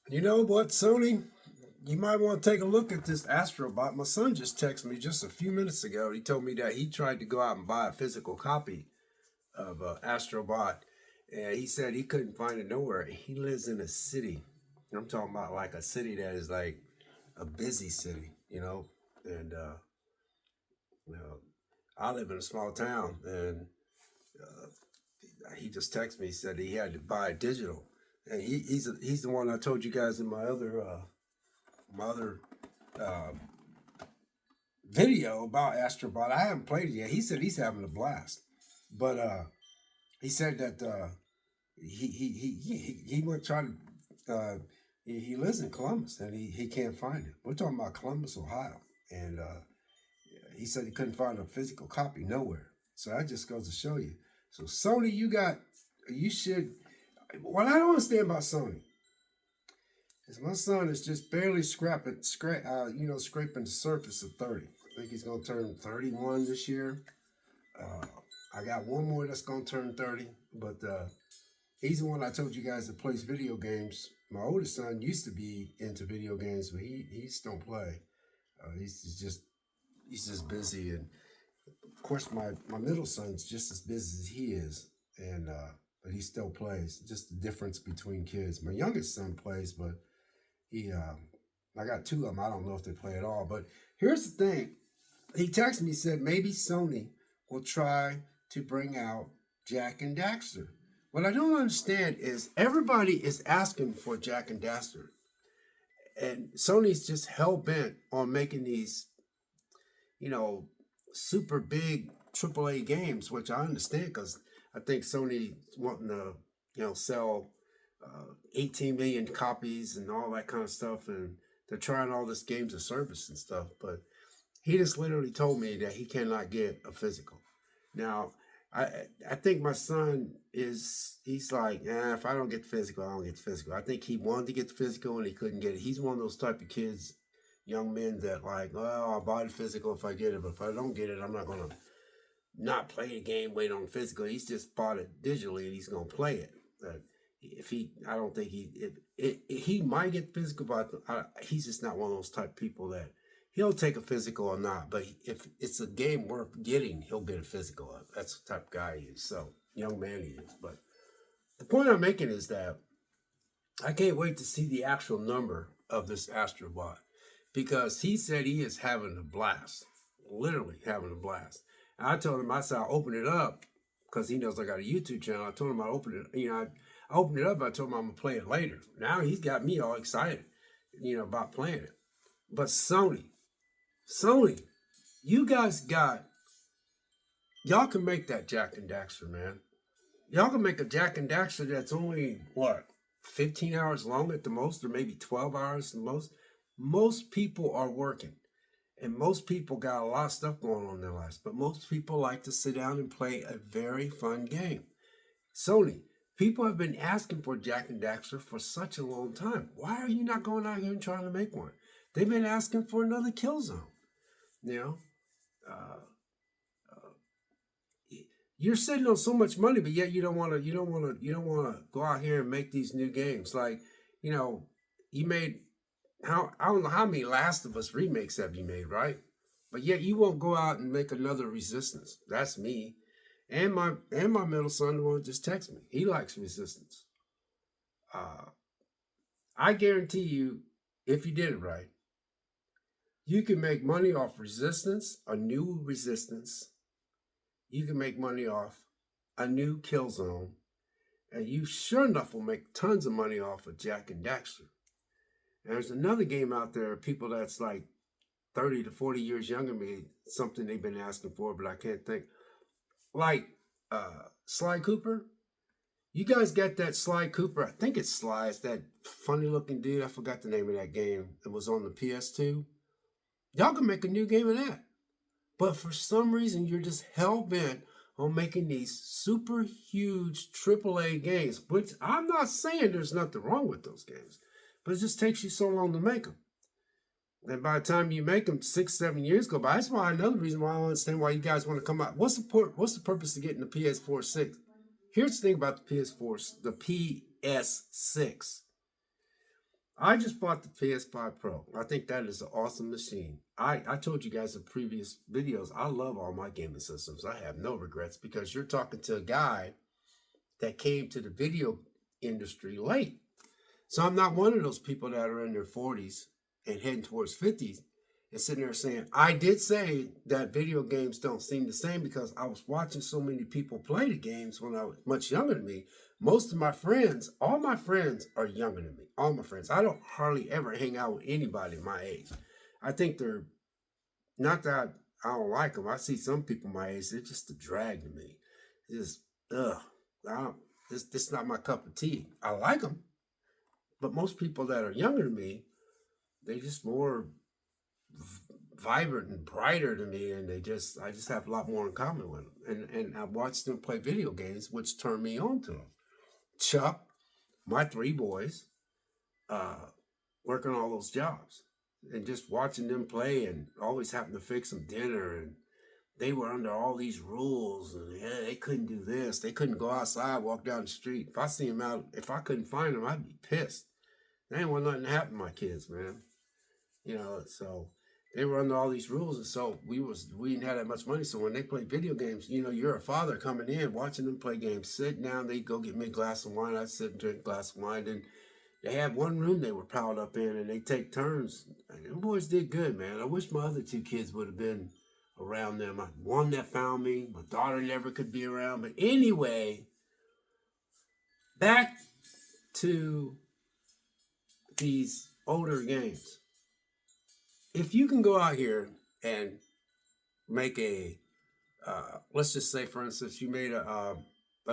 You know what, Sony? You might want to take a look at this Astro bot. My son just texted me just a few minutes ago. He told me that he tried to go out and buy a physical copy of Astro bot, and he said he couldn't find it nowhere. He lives in a city. I'm talking about like a city that is like a busy city, and you know, I live in a small town, and uh, he just texted me. He said he had to buy it digital, and he's the one I told you guys in my other uh, video about Astrobot. I haven't played it yet. He said he's having a blast, but he said that he went try to. He lives in Columbus and he can't find it. We're talking about Columbus, Ohio, and he said he couldn't find a physical copy nowhere. So that just goes to show you. So Sony, you should. What I don't understand about Sony is my son is just barely scraping the surface of 30. I think he's gonna turn 31 this year. Uh, I got one more that's gonna turn 30, but he's the one I told you guys that plays video games. My oldest son used to be into video games, but he just don't play. He's just busy, and of course my middle son's just as busy as he is, and but he still plays. Just the difference between kids. My youngest son plays, but he I got two of them. I don't know if they play at all. But here's the thing. He texted me, said maybe Sony will try to bring out Jak and Daxter. What I don't understand is everybody is asking for Jak and Daxter, and Sony's just hell bent on making these, you know, super big AAA games, which I understand because I think Sony wanting to, sell 18 million copies and all that kind of stuff, and they're trying all this games of service and stuff. But he just literally told me that he cannot get a physical. Now, I think my son he's like, if I don't get the physical, I don't get the physical. I think he wanted to get the physical and he couldn't get it. He's one of those type of kids, young men that like, well, I'll buy the physical if I get it, but if I don't get it, I'm not gonna not play the game, wait on the physical. He's just bought it digitally and he's gonna play it. If he, I don't think he might get physical, but he's just not one of those type of people that he'll take a physical or not. But if it's a game worth getting, he'll get a physical. That's the type of guy he is. So young man he is. But the point I'm making is that I can't wait to see the actual number of this Astrobot because he said he is having a blast, literally having a blast. And I told him, I said, I'll open it up because he knows I got a YouTube channel. I told him I'd open it, I opened it up. I told him I'm going to play it later. Now he's got me all excited, about playing it. But Sony, you guys y'all can make that Jak and Daxter, man. Y'all can make a Jak and Daxter that's only, what, 15 hours long at the most, or maybe 12 hours at the most. Most people are working, and most people got a lot of stuff going on in their lives, but most people like to sit down and play a very fun game. Sony, people have been asking for Jak and Daxter for such a long time. Why are you not going out here and trying to make one? They've been asking for another Killzone. You know, uh, you're sitting on so much money, but yet you don't want to go out here and make these new games. Like, you made how I don't know how many Last of Us remakes have you made, right? But yet you won't go out and make another Resistance. That's me, and my middle son won't just text me. He likes Resistance. Uh, I guarantee you, if you did it right, you can make money off Resistance, a new Resistance. You can make money off a new Killzone, and you sure enough will make tons of money off of Jak and Daxter. And there's another game out there, people that's like 30 to 40 years younger than me, something they've been asking for, but I can't think. Like Sly Cooper. You guys got that Sly Cooper? I think it's Sly. It's that funny looking dude. I forgot the name of that game. It was on the PS2. Y'all can make a new game of that. But for some reason, you're just hell bent on making these super huge AAA games, which I'm not saying there's nothing wrong with those games, but it just takes you so long to make them. And by the time you make them, 6, 7 years go by. That's why another reason why I don't understand why you guys want to come out. What's the purpose of getting the PS4 6? Here's the thing about the PS4, the PS6. I just bought the PS5 Pro. I think that is an awesome machine. I told you guys in previous videos, I love all my gaming systems. I have no regrets because you're talking to a guy that came to the video industry late. So I'm not one of those people that are in their 40s and heading towards 50s and sitting there saying, I did say that video games don't seem the same because I was watching so many people play the games when I was much younger than me. Most of my friends, all my friends are younger than me. All my friends. I don't hardly ever hang out with anybody my age. I think they're, not that I don't like them. I see some people my age, they're just a drag to me. Just, ugh. This not my cup of tea. I like them. But most people that are younger than me, they just more vibrant and brighter than me, and I just have a lot more in common with them. And I watched them play video games, which turned me on to them. Chuck, my three boys, working all those jobs, and just watching them play, and always having to fix them dinner, and they were under all these rules, and they couldn't do this, they couldn't go outside, walk down the street. If I see them out, if I couldn't find them, I'd be pissed. There ain't want nothing to happen to my kids, man. So they were under all these rules, and so we didn't have that much money. So when they play video games, you're a father coming in, watching them play games, sitting down, they go get me a glass of wine, I'd sit and drink a glass of wine, and they had one room they were piled up in, and they take turns. And them boys did good, man. I wish my other two kids would have been around them. One that found me, my daughter never could be around. But anyway, back to these older games. If you can go out here and make let's just say, for instance, you made a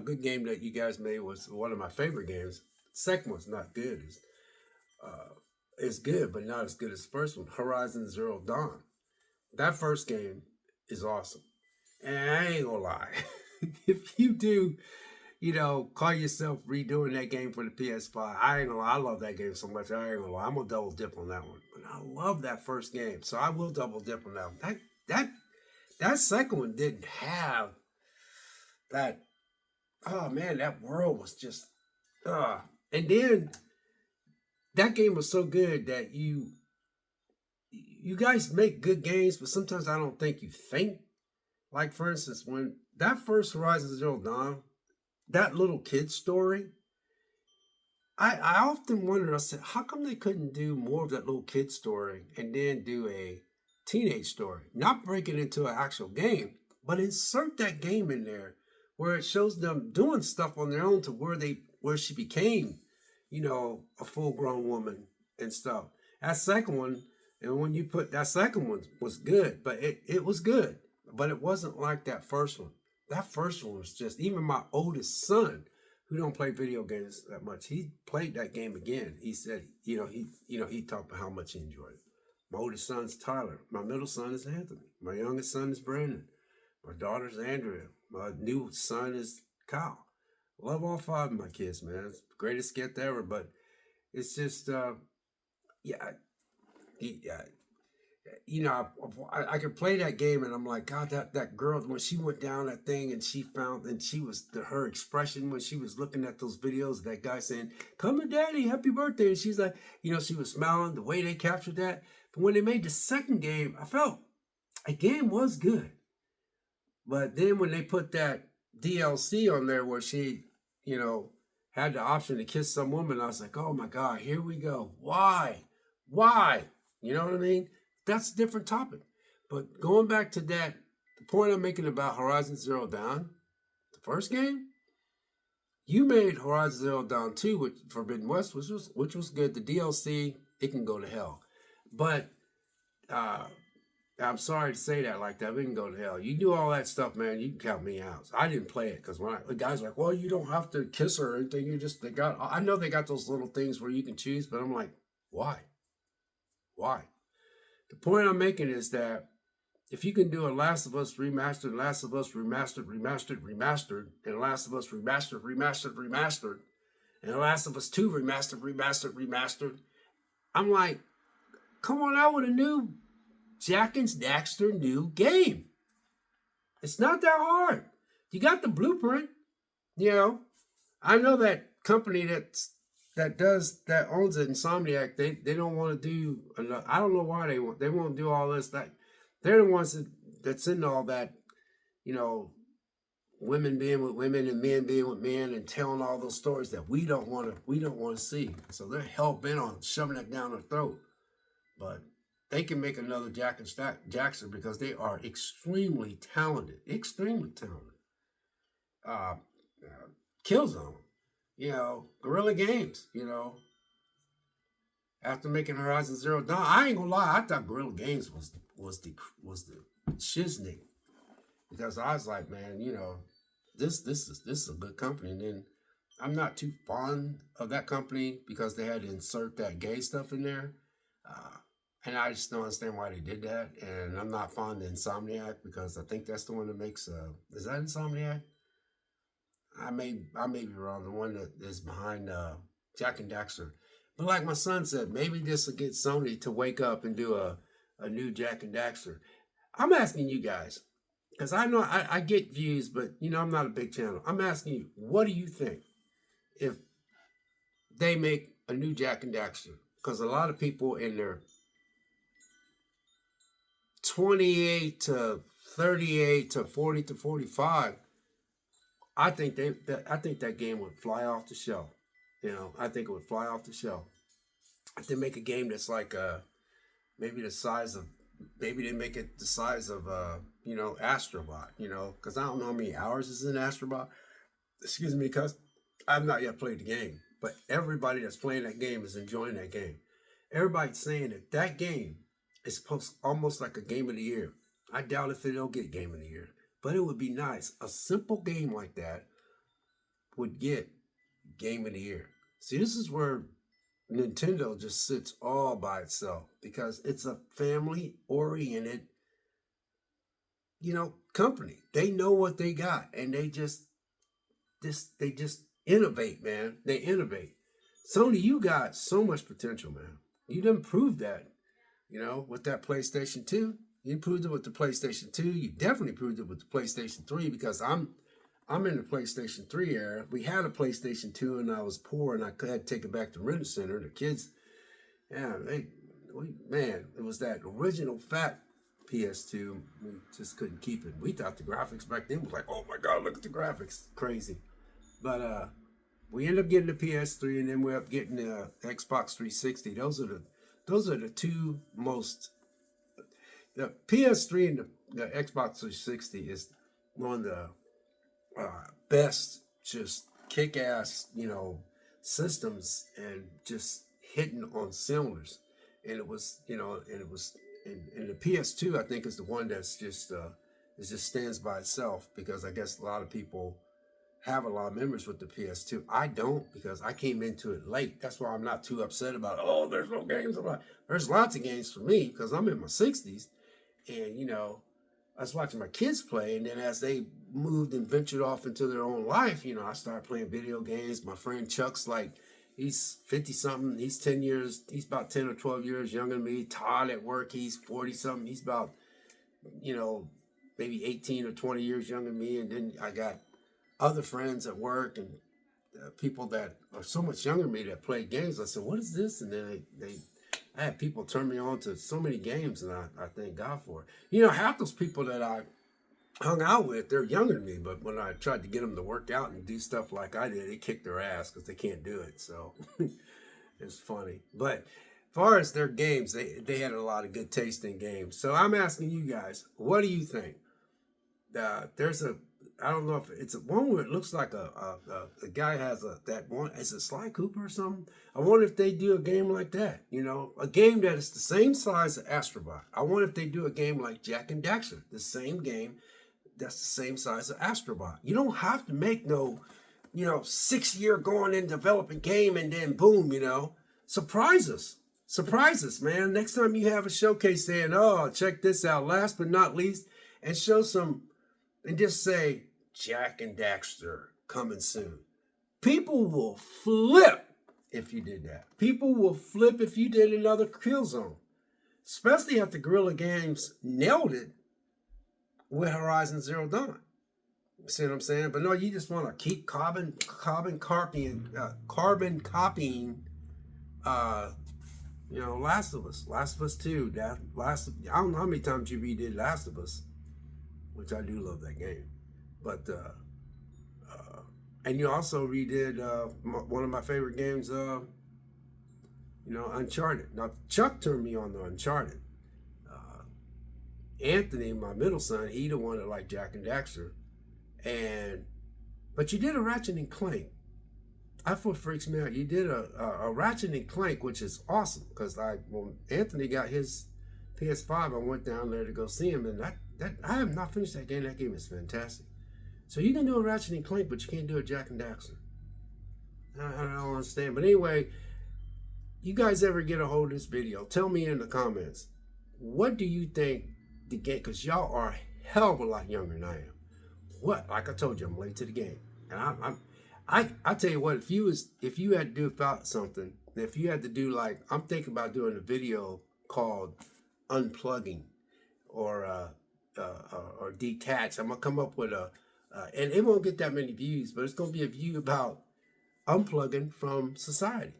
good game that you guys made was one of my favorite games. The second one's not good. It's good, but not as good as the first one. Horizon Zero Dawn. That first game is awesome. And I ain't gonna lie. If you do, call yourself redoing that game for the PS5, I ain't gonna lie. I love that game so much. I ain't gonna lie. I'm gonna double dip on that one. But I love that first game. So I will double dip on that one. That second one didn't have that. Oh man, that world was just and then that game was so good that you guys make good games, but sometimes I don't think you think. Like, for instance, when that first Horizon Zero Dawn, that little kid story, I often wondered, I said, how come they couldn't do more of that little kid story and then do a teenage story? Not break it into an actual game, but insert that game in there where it shows them doing stuff on their own to where she became, a full-grown woman and stuff. That second one, and when you put that second one was good, but it was good, but it wasn't like that first one. That first one was just, even my oldest son, who don't play video games that much, he played that game again. He said, he talked about how much he enjoyed it. My oldest son's Tyler. My middle son is Anthony. My youngest son is Brandon. My daughter's Andrea. My new son is Kyle. Love all five of my kids, man. It's the greatest gift ever, but it's just, I could play that game and I'm like, God, that girl, when she went down that thing and she was her expression when she was looking at those videos of that guy saying, come to daddy, happy birthday. And she's like, she was smiling, the way they captured that. But when they made the second game, I felt a game was good. But then when they put that DLC on there where she, had the option to kiss some woman, I was like, oh my God, here we go. Why? You know what I mean? That's a different topic. But going back to that, the point I'm making about Horizon Zero Dawn, the first game, you made Horizon Zero Dawn 2 with Forbidden West, which was good. The DLC, it can go to hell. But I'm sorry to say that like that. We can go to hell. You do all that stuff, man. You can count me out. I didn't play it because when the guys are like, well, you don't have to kiss her or anything. I know they got those little things where you can choose, but I'm like, why? The point I'm making is that if you can do a Last of Us remastered, Last of Us remastered, and Last of Us remastered, and Last of Us 2 remastered, I'm like, come on out with a new Jak and Daxter new game. It's not that hard. You got the blueprint. I know that company that's that owns it, Insomniac, they don't want to do enough. I don't know why they won't do all this. That they're the ones that's into all that, you know, women being with women and men being with men and telling all those stories that we don't want to see. So they're hell bent on shoving that down our throat. But they can make another Jak and Daxter because they are extremely talented, extremely talented. Uh, Killzone, Guerrilla Games, after making Horizon Zero Dawn, I ain't gonna lie, I thought Guerrilla Games was the shiznick because I was like, man, this is a good company. And then I'm not too fond of that company because they had to insert that gay stuff in there. And I just don't understand why they did that. And I'm not fond of Insomniac because I think that's the one that makes, is that Insomniac? I may be wrong. The one that is behind Jak and Daxter. But like my son said, maybe this will get Sony to wake up and do a new Jak and Daxter. I'm asking you guys, because I know I get views, but I'm not a big channel. I'm asking you, what do you think if they make a new Jak and Daxter? Because a lot of people in their 28 to 38 to 40 to 45, I think that game would fly off the shelf. I think it would fly off the shelf. If they make a game that's like maybe the size of, maybe they make it the size of Astrobot, because I don't know how many hours is in Astrobot. Excuse me, because I've not yet played the game, but everybody that's playing that game is enjoying that game. Everybody's saying that game is supposed almost like a game of the year. I doubt if it'll get game of the year, but it would be nice. A simple game like that would get game of the year. See, this is where Nintendo just sits all by itself because it's a family-oriented, company. They know what they got, and they just innovate, man. They innovate. Sony, you got so much potential, man. You didn't prove that, with that PlayStation 2. You proved it with the PlayStation 2. You definitely proved it with the PlayStation 3 because I'm in the PlayStation 3 era. We had a PlayStation 2 and I was poor and I had to take it back to Rent Center. The kids, man, it was that original fat PS2. We just couldn't keep it. We thought the graphics back then was like, oh my God, look at the graphics. Crazy. But we ended up getting the PS3 and then we ended up getting the Xbox 360. Those are the two most. The PS3 and the Xbox 360 is one of the best, just kick-ass, systems and just hitting on cylinders. And it was, and the PS2 I think is the one that's just it just stands by itself because I guess a lot of people have a lot of memories with the PS2. I don't because I came into it late. That's why I'm not too upset about, oh, there's no games. There's lots of games for me because I'm in my 60s. And, I was watching my kids play. And then as they moved and ventured off into their own life, I started playing video games. My friend Chuck's like, he's 50-something. He's 10 years. He's about 10 or 12 years younger than me. Todd at work, he's 40-something. He's about, maybe 18 or 20 years younger than me. And then I got other friends at work and people that are so much younger than me that play games. I said, what is this? And then I had people turn me on to so many games, and I thank God for it. Half those people that I hung out with, they're younger than me, but when I tried to get them to work out and do stuff like I did, they kicked their ass because they can't do it. So it's funny. But as far as their games, they had a lot of good taste in games. So I'm asking you guys, what do you think? I don't know if it's one where it looks like a guy has that one. Is it Sly Cooper or something? I wonder if they do a game like that. A game that is the same size as Astrobot. I wonder if they do a game like Jak and Daxter, the same game that's the same size as Astrobot. You don't have to make no, 6-year going in developing game and then boom, surprise us, man. Next time you have a showcase saying, oh, check this out. Last but not least, and show some. And just say, Jak and Daxter coming soon. People will flip if you did that. People will flip if you did another Killzone. Especially after Guerrilla Games nailed it with Horizon Zero Dawn. See what I'm saying? But no, you just want to keep carbon copying. Uh, Last of Us, Last of Us 2. I don't know how many times you redid Last of Us, which I do love that game. But and you also redid one of my favorite games, Uncharted. Now Chuck turned me on to Uncharted. Anthony, my middle son, he the one that liked Jak and Daxter. But you did a Ratchet and Clank. That's what freaks me out. You did a Ratchet and Clank, which is awesome, because when Anthony got his PS5, I went down there to go see him, and that I have not finished that game. That game is fantastic. So you can do a Ratchet and Clank, but you can't do a Jak and Daxter. I don't understand. But anyway, you guys ever get a hold of this video, tell me in the comments, what do you think the game, because y'all are a hell of a lot younger than I am. Like I told you, I'm late to the game. And I tell you what, if you had to do about something, if you had to do, like, I'm thinking about doing a video called unplugging or detach. I'm gonna come up with and it won't get that many views, but it's gonna be a view about unplugging from society.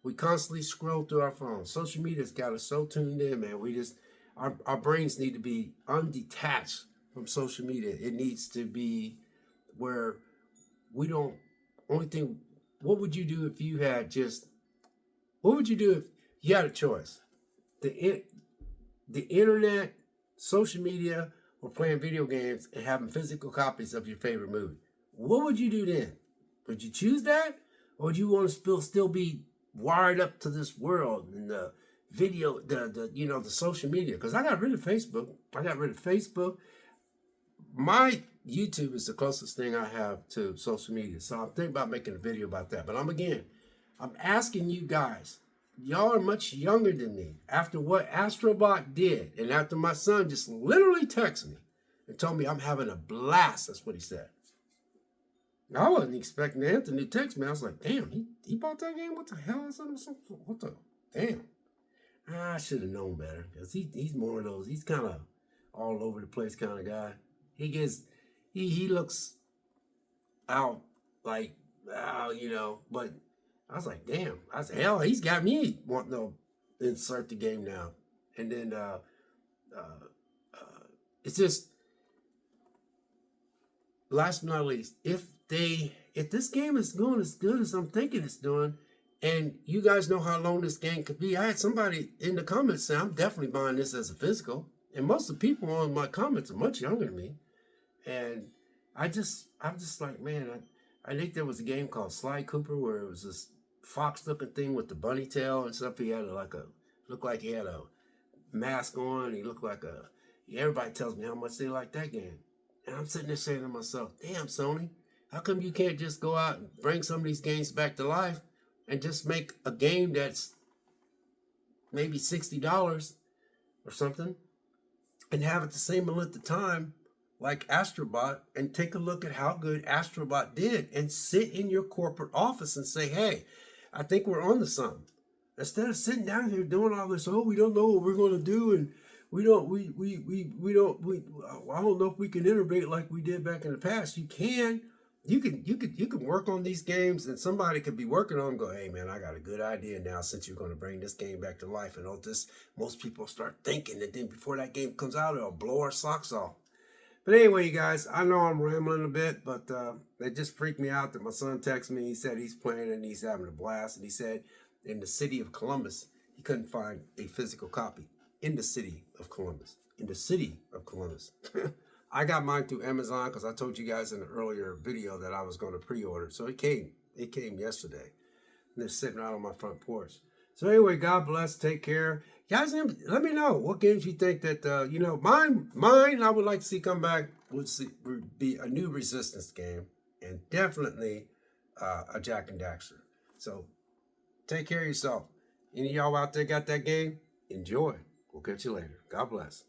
We constantly scroll through our phones. Social media's got us so tuned in, man. We just our brains need to be undetached from social media. It needs to be where we don't. Only thing, what would you do if you had what would you do if you had a choice? The internet, social media, or playing video games and having physical copies of your favorite movie. What would you do then? Would you choose that? Or would you want to still be wired up to this world and the video, the social media? Because I got rid of Facebook. My YouTube is the closest thing I have to social media. So I'm thinking about making a video about that. But I'm asking you guys, y'all are much younger than me. After what Astrobot did, and after my son just literally texted me and told me I'm having a blast, that's what he said. I wasn't expecting Anthony to text me. I was like, damn, he bought that game? What the hell is that? What the damn? I should have known better, because he's more of those, he's kind of all over the place kind of guy. He looks out like, but I was like, damn. I said, hell, he's got me wanting to insert the game now. And then it's just, last but not least, if this game is going as good as I'm thinking it's doing, and you guys know how long this game could be, I had somebody in the comments say, I'm definitely buying this as a physical. And most of the people on my comments are much younger than me. And I'm just like, man, I think there was a game called Sly Cooper where it was this fox-looking thing with the bunny tail and stuff. He had looked like he had a mask on. He looked like everybody tells me how much they like that game. And I'm sitting there saying to myself, damn, Sony, how come you can't just go out and bring some of these games back to life and just make a game that's maybe $60 or something and have it the same length of time like Astrobot, and take a look at how good Astrobot did and sit in your corporate office and say, hey, I think we're on to something. Instead of sitting down here doing all this, we don't know what we're going to do, and I don't know if we can innovate like we did back in the past. You can work on these games, and somebody could be working on them, go, hey man, I got a good idea now, since you're going to bring this game back to life, and most people start thinking, and then before that game comes out, it'll blow our socks off. But anyway, you guys, I know I'm rambling a bit, but it just freaked me out that my son texted me. He said he's playing and he's having a blast. And he said in the city of Columbus, he couldn't find a physical copy. In the city of Columbus. I got mine through Amazon, because I told you guys in an earlier video that I was going to pre-order. So it came yesterday. And they're sitting out on my front porch. So anyway, God bless. Take care. Guys, let me know what games you think that, mine I would like to see come back would be a new Resistance game, and definitely a Jak and Daxter. So take care of yourself. Any of y'all out there got that game? Enjoy. We'll catch you later. God bless.